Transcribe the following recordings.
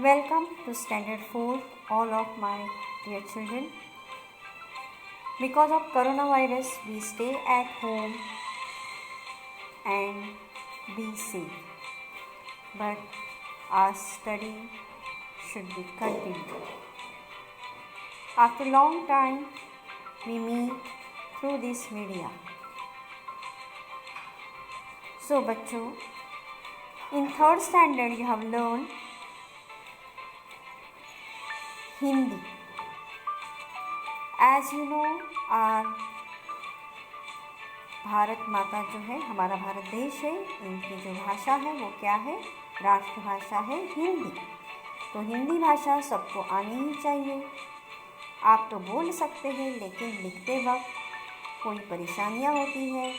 Welcome to Standard 4, all of my dear children. Because of coronavirus, we stay at home and be safe. But our study should be continued. After a long time, we meet through this media. So, बच्चों, in third standard you have learned Hindi. As you know, our Bharat माता जो है, हमारा भारत देश है, इनकी जो भाषा है वो क्या है? राष्ट्रभाषा है हिंदी। तो हिंदी भाषा सबको आनी ही चाहिए। आप तो बोल सकते हैं, लेकिन लिखते वक्त कोई परेशानियां होती है,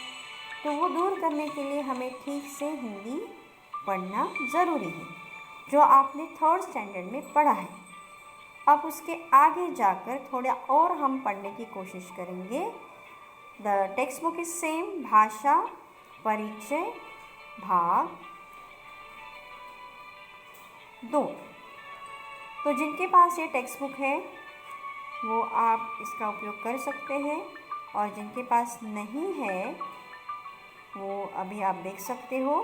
तो वो दूर करने के लिए हमें ठीक से हिंदी पढ़ना ज़रूरी है, जो आपने थर्ड स्टैंडर्ड में पढ़ा है। अब उसके आगे जाकर थोड़ा और हम पढ़ने की कोशिश करेंगे। The text book is same, भाषा परिचय भाग 2। तो जिनके पास ये टेक्स्ट बुक है वो आप इसका उपयोग कर सकते हैं, और जिनके पास नहीं है वो अभी आप देख सकते हो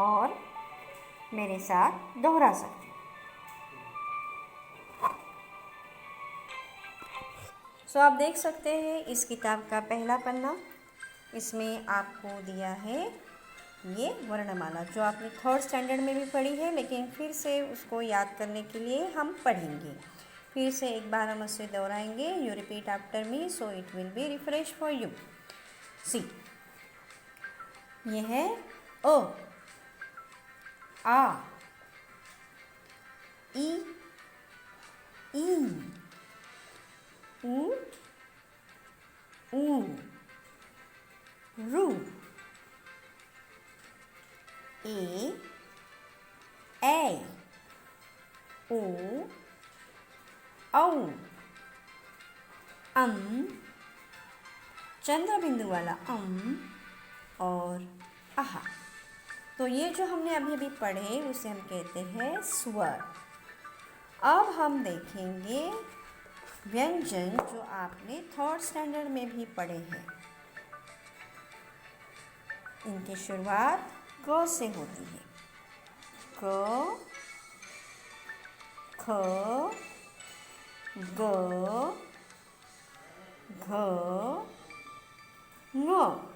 और मेरे साथ दोहरा सकते हो। सो आप देख सकते हैं इस किताब का पहला पन्ना, इसमें आपको दिया है ये वर्णमाला, जो आपने थर्ड स्टैंडर्ड में भी पढ़ी है, लेकिन फिर से उसको याद करने के लिए हम पढ़ेंगे। फिर से एक बार हम उसे दोहराएंगे। You repeat after me so it will be refresh for you. See, ये है अ, आ, ई, ऊ, रू, ए, ओ, औ, चंद्र बिंदु वाला और आहा। तो ये जो हमने अभी अभी पढ़े उसे हम कहते हैं स्वर। अब हम देखेंगे व्यंजन जो आपने थर्ड स्टैंडर्ड में भी पढ़े हैं। इनकी शुरुआत क से होती है। क, ख, ग, घ, ङ।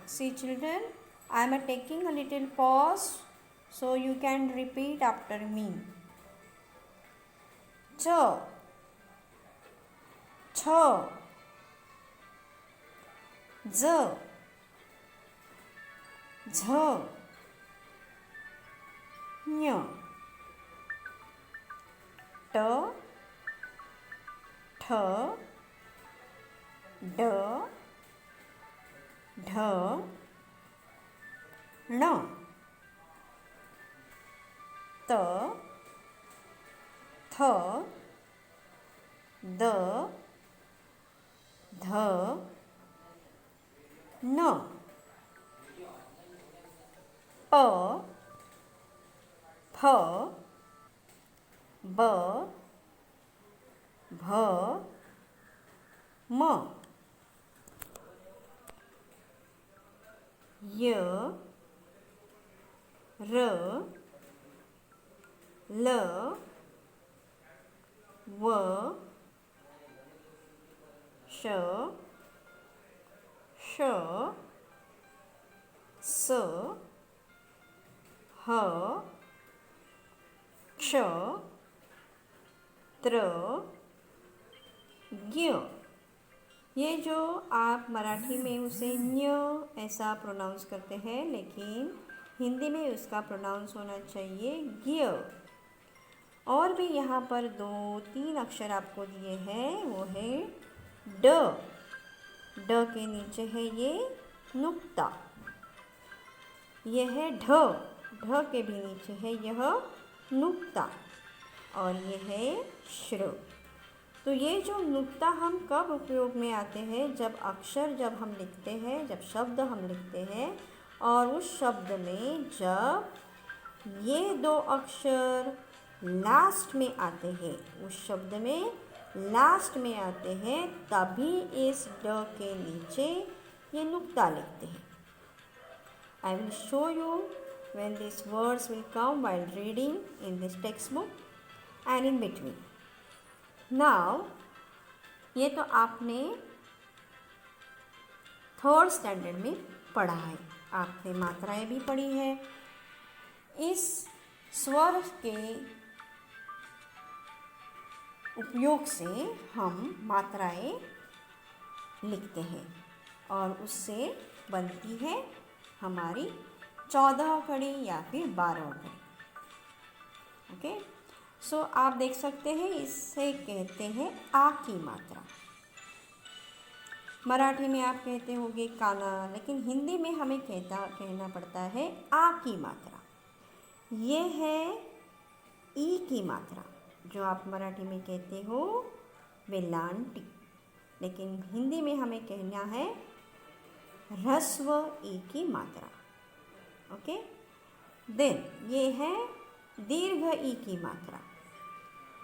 See children, I am taking a little pause so you can repeat after me. च, छ, ज, झ, ञ, ट, ठ, ड, ढ, ण, त, थ, द, ध, न, प, फ, ब, भ, म, य, र, ल, व, श, स, ह, क्ष, त्र, ज्ञ। ये जो आप मराठी में उसे ञ ऐसा प्रोनाउंस करते हैं, लेकिन हिंदी में उसका प्रोनाउंस होना चाहिए ज्ञ। और भी यहाँ पर 2-3 अक्षर आपको दिए हैं, वो है ड। ड के नीचे है ये नुक्ता, यह है ढ। ढ के भी नीचे है यह नुक्ता, और ये है श्र। तो ये जो नुक्ता हम कब उपयोग में आते हैं? जब अक्षर जब हम लिखते हैं, जब शब्द हम लिखते हैं, और उस शब्द में जब ये 2 अक्षर लास्ट में आते हैं, उस शब्द में लास्ट में आते हैं, तभी इस ड के नीचे ये नुक्ता लिखते हैं। I will show you when these words will come while reading in this textbook and in between. Now, ये तो आपने थर्ड स्टैंडर्ड में पढ़ा है, आपने मात्राएं भी पढ़ी है। इस स्वर के उपयोग से हम मात्राएं लिखते हैं और उससे बनती है हमारी 14 कड़ी या फिर 12 कड़ी। ओके, सो आप देख सकते हैं, इससे कहते हैं आ की मात्रा। मराठी में आप कहते होंगे काना, लेकिन हिंदी में हमें कहना पड़ता है आ की मात्रा। ये है ई की मात्रा, जो आप मराठी में कहते हो वेलांटी, लेकिन हिंदी में हमें कहना है ह्रस्व ई की मात्रा। ओके, देन ये है दीर्घ ई की मात्रा,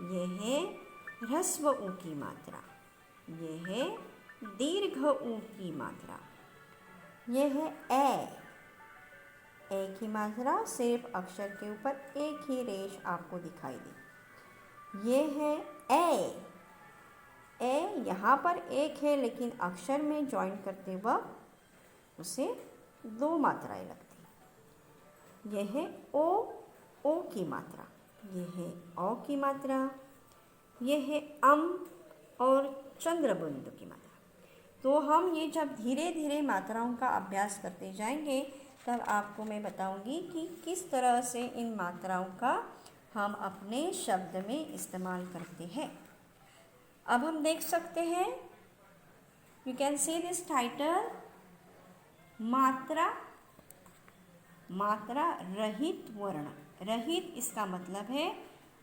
ये है ह्रस्व ऊ की मात्रा, ये है दीर्घ ऊ की मात्रा, ये है ए की मात्रा, सिर्फ अक्षर के ऊपर एक ही रेश आपको दिखाई दे। ये है ए यहाँ पर एक है, लेकिन अक्षर में ज्वाइन करते वक्त उसे 2 मात्राएं लगती हैं। यह है ओ की मात्रा, यह है औ की मात्रा, यह है अम और चंद्रबिंदु की मात्रा। तो हम ये जब धीरे धीरे मात्राओं का अभ्यास करते जाएंगे, तब आपको मैं बताऊंगी कि किस तरह से इन मात्राओं का हम अपने शब्द में इस्तेमाल करते हैं। अब हम देख सकते हैं, you can see this title, मात्रा रहित वर्ण। रहित इसका मतलब है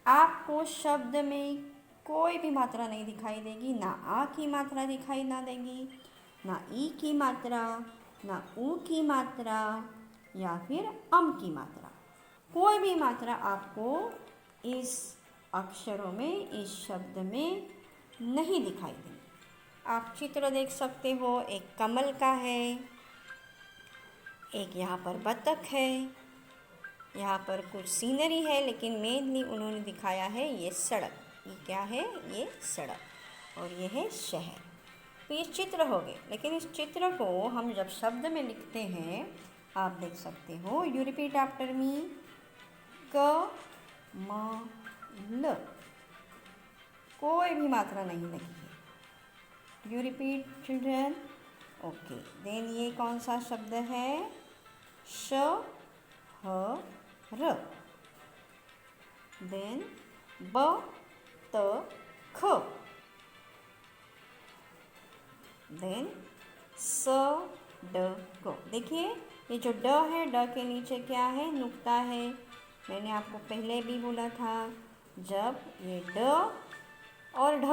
आपको शब्द में कोई भी मात्रा नहीं दिखाई देगी, ना आ की मात्रा दिखाई ना देगी, ना ई की मात्रा, ना ऊ की मात्रा या फिर अम की मात्रा। कोई भी मात्रा आपको इस अक्षरों में, इस शब्द में नहीं दिखाई देगी। आप चित्र देख सकते हो, एक कमल का है, एक यहाँ पर बतख है, यहाँ पर कुछ सीनरी है, लेकिन मेनली उन्होंने दिखाया है ये सड़क। ये क्या है? ये सड़क, और ये है शहर। तो ये चित्र हो गए, लेकिन इस चित्र को हम जब शब्द में लिखते हैं, आप देख सकते हो, यू रिपीट आफ्टर मी, क म ल, कोई भी मात्रा नहीं लगी है। You repeat children, okay. Then ये कौन सा शब्द है? श ह र। देन ब त ख। देन स ड क। देखिए ये जो ड है, ड के नीचे क्या है? नुक्ता है। मैंने आपको पहले भी बोला था, जब ये ड और ढ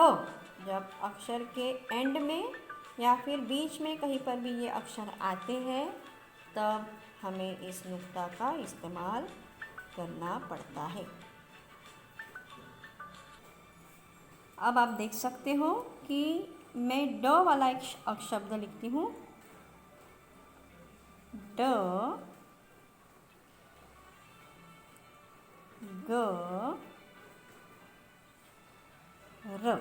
जब अक्षर के एंड में या फिर बीच में कहीं पर भी ये अक्षर आते हैं, तब हमें इस नुक्ता का इस्तेमाल करना पड़ता है। अब आप देख सकते हो कि मैं ड वाला एक शब्द लिखती हूँ, ड ग र।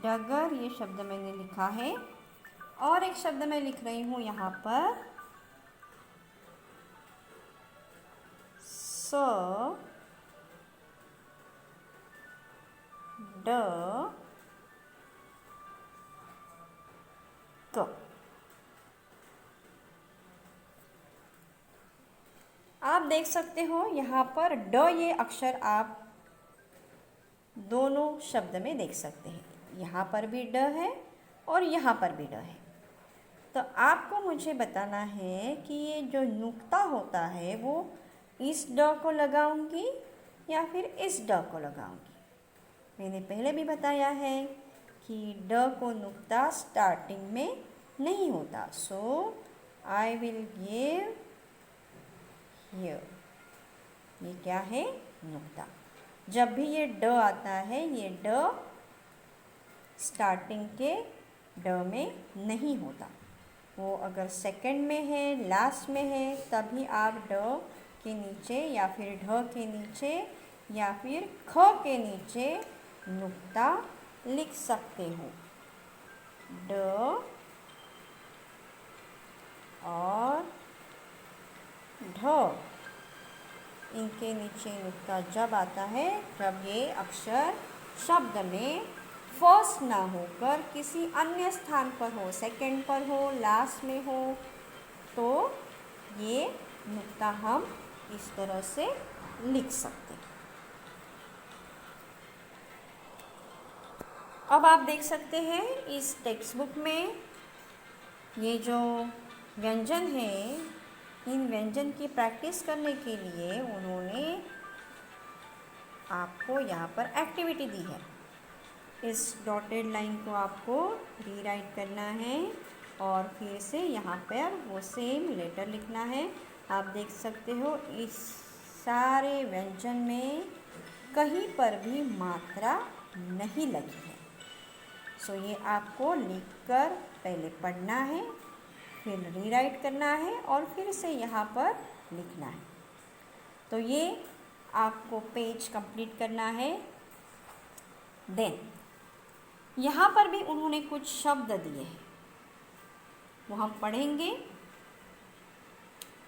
डगर ये शब्द मैंने लिखा है, और एक शब्द मैं लिख रही हूँ यहाँ पर, स ड क। आप देख सकते हो यहाँ पर ड ये अक्षर आप दोनों शब्द में देख सकते हैं। यहाँ पर भी ड है और यहाँ पर भी ड है। तो आपको मुझे बताना है कि ये जो नुक्ता होता है वो इस ड को लगाऊंगी या फिर इस ड को लगाऊंगी। मैंने पहले भी बताया है कि ड को नुक्ता स्टार्टिंग में नहीं होता, सो आई विल गिव हियर। ये क्या है? नुक्ता। जब भी ये ड आता है, ये ड स्टार्टिंग के ड में नहीं होता। वो अगर सेकंड में है, लास्ट में है, तभी आप ड के नीचे या फिर ढ के नीचे या फिर ख के नीचे नुक्ता लिख सकते हो। ड और ढ, इनके नीचे नुक्ता जब आता है, जब ये अक्षर शब्द में फर्स्ट ना होकर किसी अन्य स्थान पर हो, सेकंड पर हो, लास्ट में हो, तो ये नुक्ता हम इस तरह से लिख सकते हैं। अब आप देख सकते हैं इस टेक्स्ट बुक में ये जो व्यंजन है, इन व्यंजन की प्रैक्टिस करने के लिए उन्होंने आपको यहाँ पर एक्टिविटी दी है। इस डॉटेड लाइन को आपको रीराइट करना है और फिर से यहाँ पर वो सेम लेटर लिखना है। आप देख सकते हो इस सारे व्यंजन में कहीं पर भी मात्रा नहीं लगी है। सो ये आपको लिखकर पहले पढ़ना है, फिर रीराइट करना है और फिर से यहाँ पर लिखना है। तो ये आपको पेज कंप्लीट करना है। देन यहाँ पर भी उन्होंने कुछ शब्द दिए हैं, वो हम पढ़ेंगे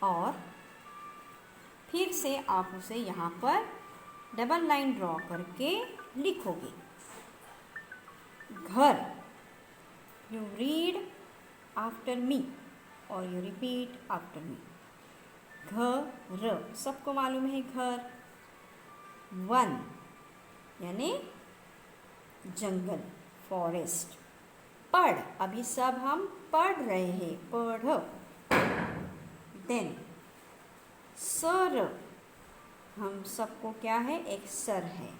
और फिर से आप उसे यहाँ पर डबल लाइन ड्रॉ करके लिखोगे। घर, यू रीड आफ्टर मी और यू रिपीट आफ्टर मी। घर, सबको मालूम है घर। वन यानी जंगल, फॉरेस्ट। पढ़, अभी सब हम पढ़ रहे हैं, पढ़। देन सर, हम सबको क्या है? एक सर है,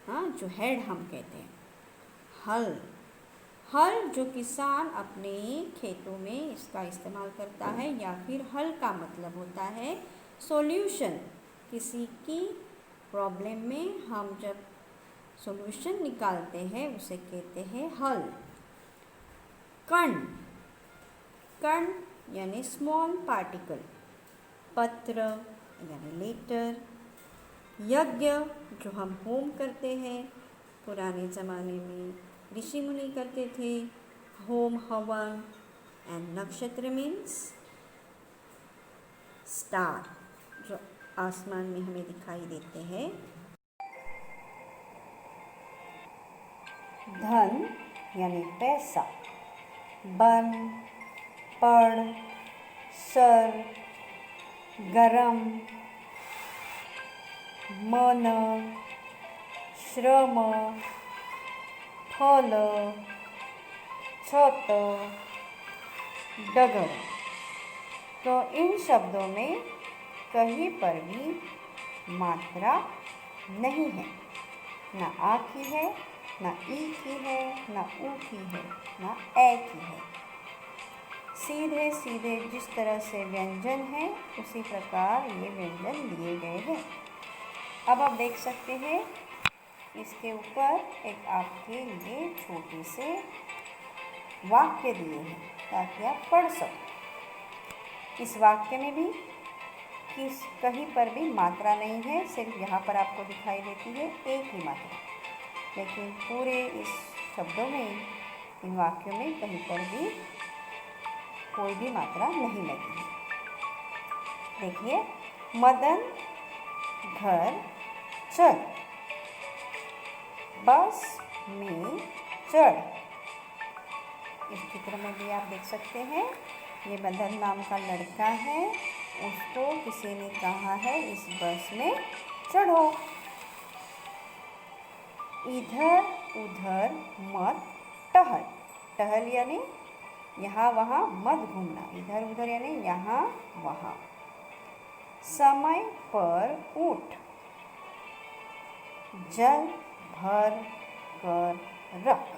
हाँ, जो हेड हम कहते हैं। हल, हल जो किसान अपने खेतों में इसका इस्तेमाल करता है, या फिर हल का मतलब होता है सॉल्यूशन। किसी की प्रॉब्लम में हम जब सॉल्यूशन निकालते हैं उसे कहते हैं हल। कण, कण यानी स्मॉल पार्टिकल। पत्र यानी लेटर। यज्ञ, जो हम होम करते हैं, पुराने ज़माने में ऋषि मुनि करते थे, होम, हवन। एंड नक्षत्र मीन्स स्टार, जो आसमान में हमें दिखाई देते हैं। धन यानी पैसा। बन, पढ़, सर, गरम, मन, श्रम, फल, छत, डगर। तो इन शब्दों में कहीं पर भी मात्रा नहीं है, ना आ की है, ना ई की है, ना ऊ की है, ना ए की है। सीधे सीधे जिस तरह से व्यंजन है उसी प्रकार ये व्यंजन दिए गए हैं। अब आप देख सकते हैं इसके ऊपर एक आपके लिए छोटे से वाक्य दिए हैं ताकि आप पढ़ सको। इस वाक्य में भी कहीं पर भी मात्रा नहीं है, सिर्फ यहाँ पर आपको दिखाई देती है एक ही मात्रा, लेकिन पूरे इस शब्दों में, इन वाक्यों में कहीं पर भी कोई भी मात्रा नहीं लगी है। देखिए, मदन घर चल, बस में चढ़। इस चित्र में भी आप देख सकते हैं ये मदन नाम का लड़का है, उसको किसी ने कहा है इस बस में चढ़ो। इधर उधर मत टहल, टहल यानी यहाँ वहाँ मत घूमना, इधर उधर यानी यहाँ वहाँ। समय पर उठ, जल भर कर रख।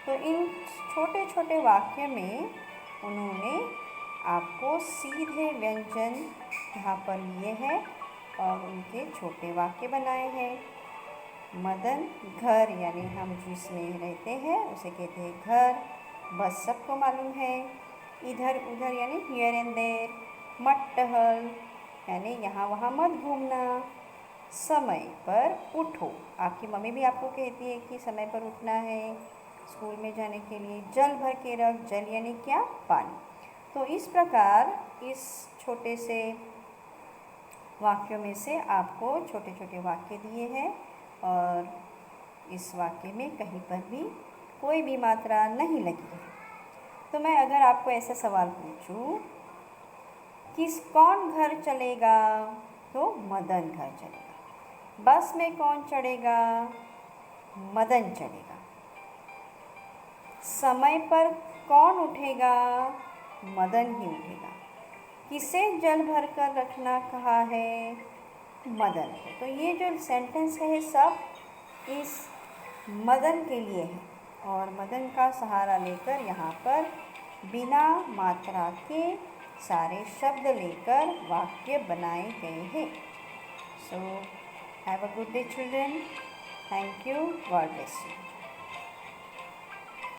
तो इन छोटे छोटे वाक्य में उन्होंने आपको सीधे व्यंजन यहाँ पर लिए हैं और उनके छोटे वाक्य बनाए हैं। मदन घर, यानी हम जिसमें रहते हैं उसे कहते हैं घर, बस सबको मालूम है। इधर उधर यानी हियर एंड देयर। मत टहल यानी यहाँ वहाँ मत घूमना। समय पर उठो, आपकी मम्मी भी आपको कहती है कि समय पर उठना है स्कूल में जाने के लिए। जल भर के रख, जल यानी क्या, पानी। तो इस प्रकार इस छोटे से वाक्यों में से आपको छोटे छोटे वाक्य दिए हैं और इस वाक्य में कहीं पर भी कोई भी मात्रा नहीं लगी है। तो मैं अगर आपको ऐसा सवाल पूछूं, कौन घर चलेगा, तो मदन घर चलेगा। बस में कौन चढ़ेगा, मदन चढ़ेगा। समय पर कौन उठेगा, मदन ही उठेगा। किसे जल भर कर रखना कहा है, मदन को। तो ये जो सेंटेंस है सब इस मदन के लिए है और मदन का सहारा लेकर यहाँ पर बिना मात्रा के सारे शब्द लेकर वाक्य बनाए गए हैं। So have a good day children. Thank you. God bless you.